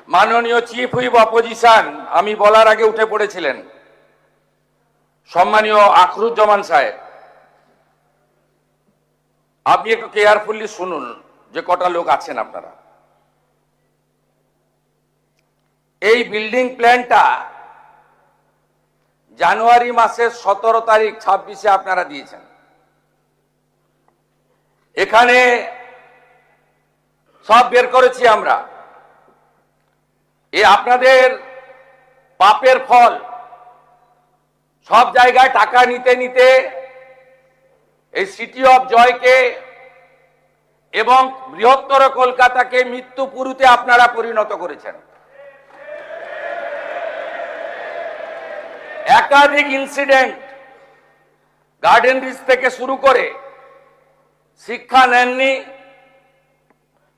মাননীয় chief whip opposition আমি বলার আগে উঠে পড়েছিলেন, সম্মানীয় আখরুজ্জামান সাহেব। আপনি একটু কেয়ারফুলি শুনুন যে কটা লোক আছেন আপনারা। এই বিল্ডিং প্ল্যানটা জানুয়ারি মাসের 17 তারিখ 26-এ আপনারা দিয়েছেন। এখানে সব বের করেছি আমরা। এই আপনাদের পাপের ফল, সব জায়গায় টাকা নিতে নিতে এই সিটি অফ জয়কে এবং বৃহত্তর কলকাতাকে মৃত্যুপুরীতে আপনারা পরিণত করেছেন। একাধিক ইনসিডেন্ট, গার্ডেন রিচ থেকে শুরু করে শিক্ষা নেননি,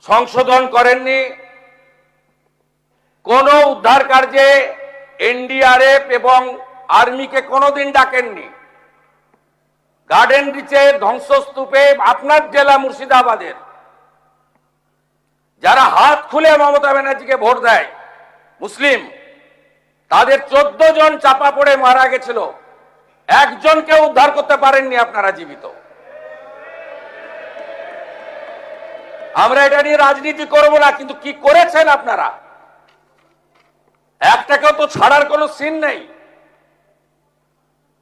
সংশোধন করেননি, কোন উদ্ধার কার্যে এনডিআরএফ এবং আর্মিকে কোনোদিন ডাকেননি। গার্ডেন রিচে ধ্বংসস্তূপে আপনার জেলা মুর্শিদাবাদের যারা হাত খুলে মমতা ব্যানার্জিকে ভোট দেয় মুসলিম, তাদের 14 জন চাপা পড়ে মারা গেছিল, একজনকে উদ্ধার করতে পারেননি আপনারা জীবিত। আমরা এটা নিয়ে রাজনীতি করব না, কিন্তু কি করেছেন আপনারা? একটাকেও তো ছাড়ার কোনো সিন নেই।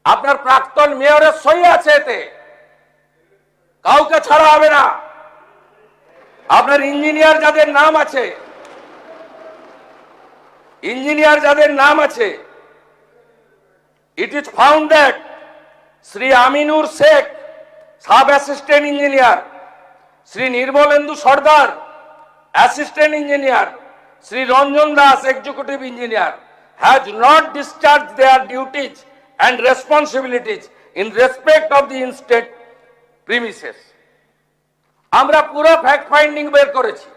আপনার প্রাক্তন মেয়রের সই আছে এতে, কাউকে ছাড়া হবে না। আপনার ইঞ্জিনিয়ার যাদের নাম আছে, it is found that Sri Aminur Sheikh, sub assistant engineer, Sri Nirmalendu Sardar, assistant engineer, Sri Ranjan Das, executive engineer, has not discharged their duties and responsibilities in respect of the instate premises. আমরা পুরো fact finding বের করেছি,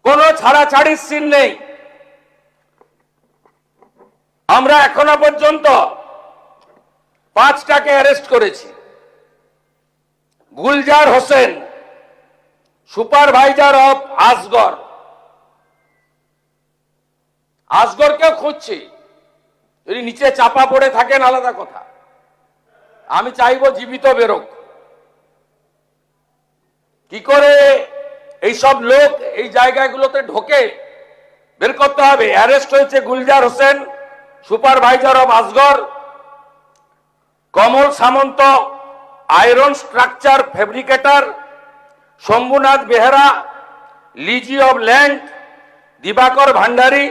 কোনো ছাড়াছাড়ির scene নেই। আমরা এখনো পর্যন্ত 5টাকে arrest করেছি। গুলজার হোসেন, সুপারভাইজার অফ আসগরকেও খুঁজছি। যদি নিচে চাপা পড়ে থাকেন আলাদা কথা, আমি চাইবো জীবিত বেরোক। কি করে এইসব লোক এই জায়গাগুলোতে ঢোকে বের করতে হবে। অ্যারেস্ট হয়েছে Gulzar Hossain, supervisor of Asgar, Kamal Samanta, iron structure fabricator, Shambhunath Behera, lessee of land, Dibakar Bhandari,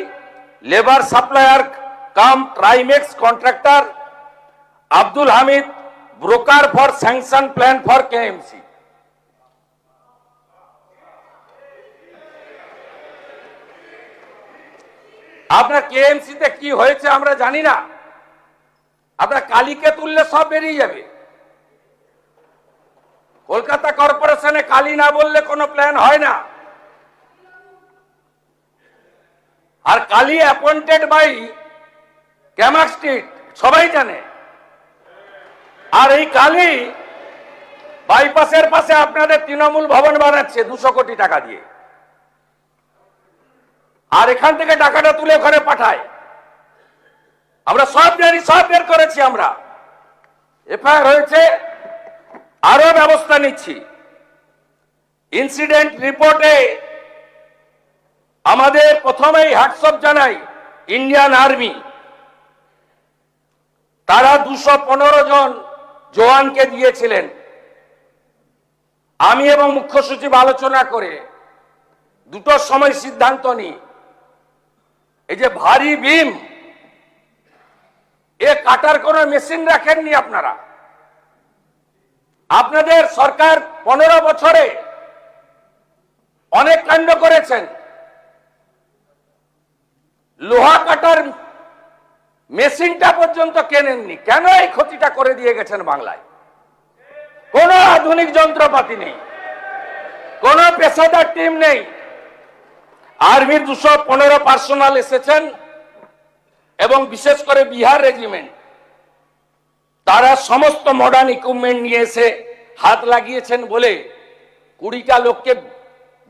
labour supplier cum Trimex contractor, Abdul Hamid, broker for sanction plan for KMC. আপনার কেএমসিতে কি হয়েছে আমরা জানি না। আপনার কালীকে তুললে সব বেরিয়ে যাবে। কলকাতা কর্পোরেশনে কালী না বললে কোনো প্ল্যান হয় না। আর Kali appointed by Camac Street, সবাই জানে। আর এই কালী বাইপাসের পাশে আপনাদের তৃণমূল ভবন বানাচ্ছে 200 কোটি টাকা দিয়ে, আর এখান থেকে টাকাটা তুলে ওখানে পাঠায়। আমরা সব জানি, সব বের করেছি আমরা। এফআইআর হয়েছে, আরো ব্যবস্থা নিচ্ছি। ইনসিডেন্ট রিপোর্টে আমাদের প্রথমেই হ্যাটসঅপ জানাই ইন্ডিয়ান আর্মি। তারা 215 জন জওয়ানকে দিয়েছিলেন। আমি এবং মুখ্য সচিব আলোচনা করে 2টোর সময় সিদ্ধান্ত নিই, এই যে ভারী বিম, এ কাটার কোন মেশিন রাখেননি আপনারা। আপনাদের সরকার 15 বছরে অনেক কাণ্ড করেছেন। লোহা কাটার মেশিনটা পর্যন্ত কেনেননি। কেন এই ক্ষতিটা করে দিয়ে গেছেন বাংলায়? কোন আধুনিক যন্ত্রপাতি নেই, কোন পেশাদার টিম নেই। আর্মির 215 পার্সোনাল এসেছেন এবং বিশেষ করে বিহার রেজিমেন্ট, তারা সমস্ত মডার্ন ইকুইপমেন্ট নিয়ে এসে হাত লাগিয়েছেন বলে 20টা লোককে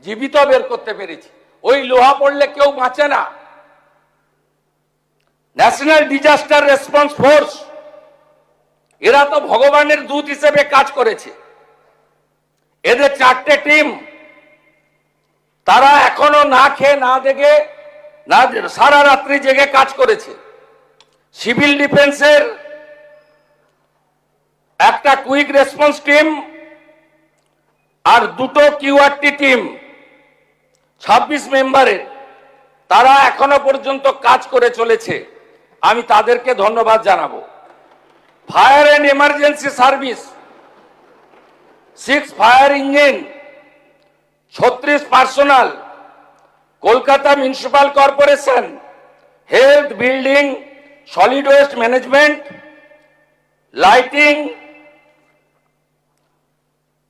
জীবিত বের করতে পেরেছি। ওই লোহা পড়লে কেউ বাঁচে না। ন্যাশনাল ডিজাস্টার রেসপন্স ফোর্স এরা তো ভগবানের দূত হিসেবে কাজ করেছে। এদের 4টে টিম, তারা এখনো না খেয়ে না দেখে না সারা রাত্রি জেগে কাজ করেছে। সিভিল ডিফেন্সের একটা কুইক রেসপন্স টিম আর 2টো কিউআরটি টিম 26 মেম্বারের, তারা এখনো পর্যন্ত কাজ করে চলেছে। আমি তাদেরকে ধন্যবাদ জানাবো। Fire and emergency service 6 fire engine, 36 personnel, Kolkata municipal corporation, health, building, solid waste management, lighting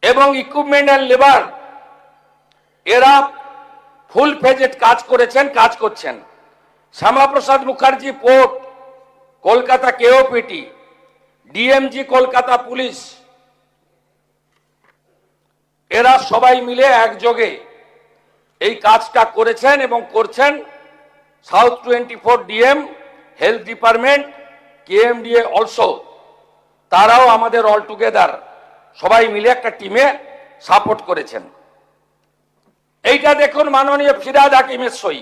এবং ইকুইপমেন্ট অ্যান্ড লেবার, এরা ফুল ফেজেড কাজ করেছেন, কাজ করছেন। Shyamaprasad Mukherjee port, Kolkata KOPT, DMG Kolkata police, এরা সবাই মিলে একযোগে এই কাজটা করেছেন এবং করছেন। South 24 DM, health department, KMDA also, তারাও আমাদের অল টুগেদার সবাই মিলে একটা টিমে সাপোর্ট করেছেন। এইটা দেখুন মাননীয় ফিরহাদ হাকিমের সই।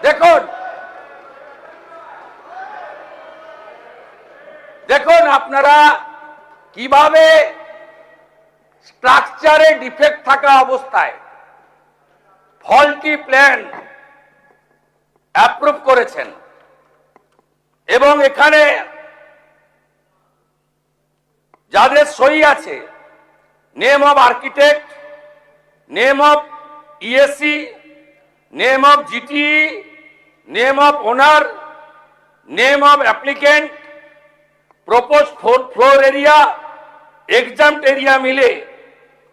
দেখুন দেখুন আপনারা কিভাবে স্ট্রাকচারে ডিফেক্ট থাকা অবস্থায় ফল্টি প্ল্যান অ্যাপ্রুভ করেছেন এবং এখানে যাদের সই আছে, name of architect, name of ESC, name of GTE, name of owner, name of applicant, propose floor area, exempt area মিলে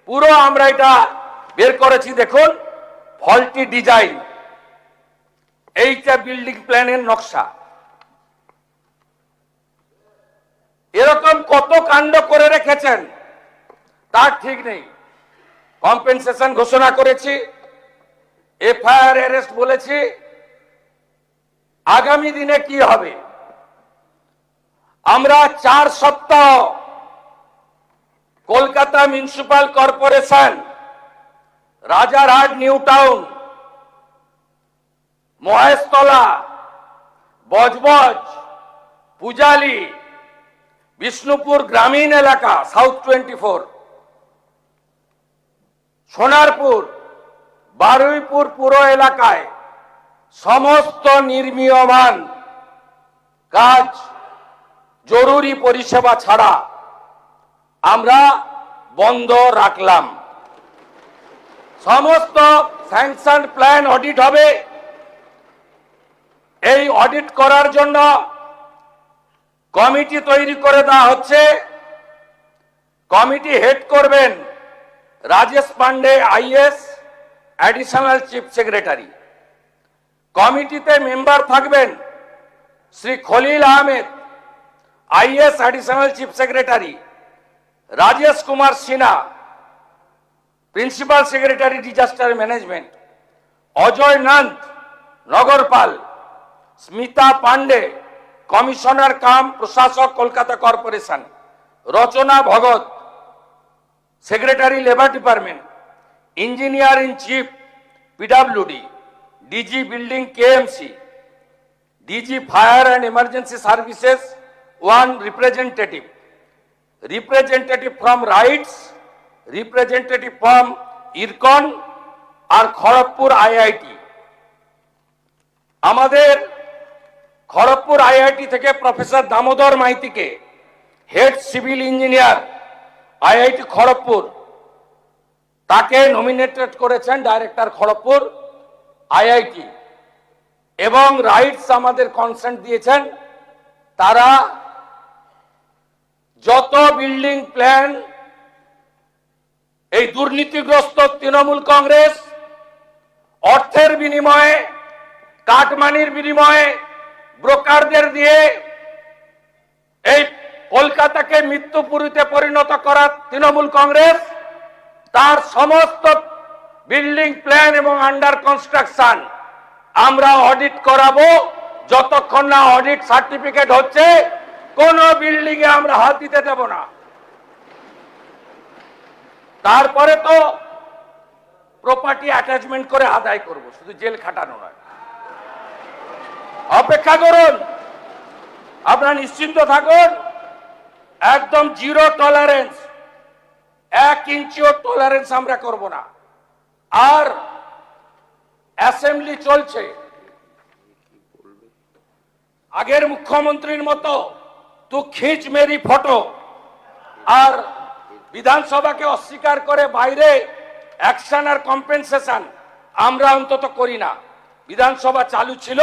পুরো আমরা এটা বের করেছি। দেখুন ফল্টি ডিজাইন, এইটা বিল্ডিং প্ল্যানের নকশা। এরকম কত কাণ্ড করে রেখেছেন তার ঠিক নেই। কম্পেনসেশন ঘোষণা করেছি, এফআইআর অ্যারেস্ট বলেছি। আগামী দিনে কি হবে? আমরা 4 সপ্তাহ Kolkata municipal corporation, Rajarhat new town, Maheshtala, Budge Budge, Pujali, Bishnupur গ্রামীণ এলাকা, সাউথ 24, সোনারপুর, বারুইপুর পুরো এলাকায় সমস্ত নির্মীয়মান কাজ জরুরি পরিষেবা ছাড়া আমরা বন্ধ রাখলাম। সমস্ত স্যাংশন প্ল্যান অডিট হবে। এই অডিট করার জন্য কমিটি তৈরি করে দেওয়া হচ্ছে। কমিটি হেড করবেন Rajesh Pandey IAS, additional chief secretary. কমিটিতে মেম্বার থাকবেন Shri Khalil Ahmed, IAS, additional chief secretary, Rajesh Kumar Sinha, principal secretary disaster management, Ajay Nanda, নগরপাল, স্মিতা পান্ডে, কমিশনার কাম প্রশাসক Kolkata corporation, Rachna Bhagat, secretary labour department, engineer in chief PWD, DG building KMC, DG fire and emergency services 1 representative, representative from RITES, representative from IRCON আর Kharagpur IIT. আমাদের Kharagpur IIT থেকে professor Damodar মাইতিকে head civil engineer IIT Kharagpur, তাকে nominated করেছেন director Kharagpur IIT. এবং রাইটস আমাদের consent দিয়েছেন, তারা যত বিল্ডিং প্ল্যান এই দুর্নীতিগ্রস্ত তৃণমূল কংগ্রেস অর্থের বিনিময়ে, কাটমানির বিনিময়ে, ব্রোকারদের দিয়ে এই কলকাতাকে মৃত্যুপুরীতে পরিণত করা তৃণমূল কংগ্রেস, তার সমস্ত বিল্ডিং প্ল্যান এবং আন্ডার কনস্ট্রাকশন আমরা অডিট করাবো। যতক্ষণ না অডিট সার্টিফিকেট হচ্ছে কোন বিল্ডিং এ আমরা হাত দিতে দেব না। তারপরে তো প্রপার্টি অ্যাটাচমেন্ট করে আদায় করব, শুধু জেল খাটানো নয়। অপেক্ষা করুন, আপনারা নিশ্চিন্ত থাকুন, একদম জিরো টলারেন্স, 1 ইঞ্চিও টলারেন্স আমরা করব না। আর অ্যাসেম্বলি চলছে, আগের মুখ্যমন্ত্রীর মতো তু খিঁচ মেরি ফটো আর বিধানসভাকে অস্বীকার করে বাইরে অ্যাকশন আর কম্পেনসেশন আমরা অন্তত করি না। বিধানসভা চালু ছিল,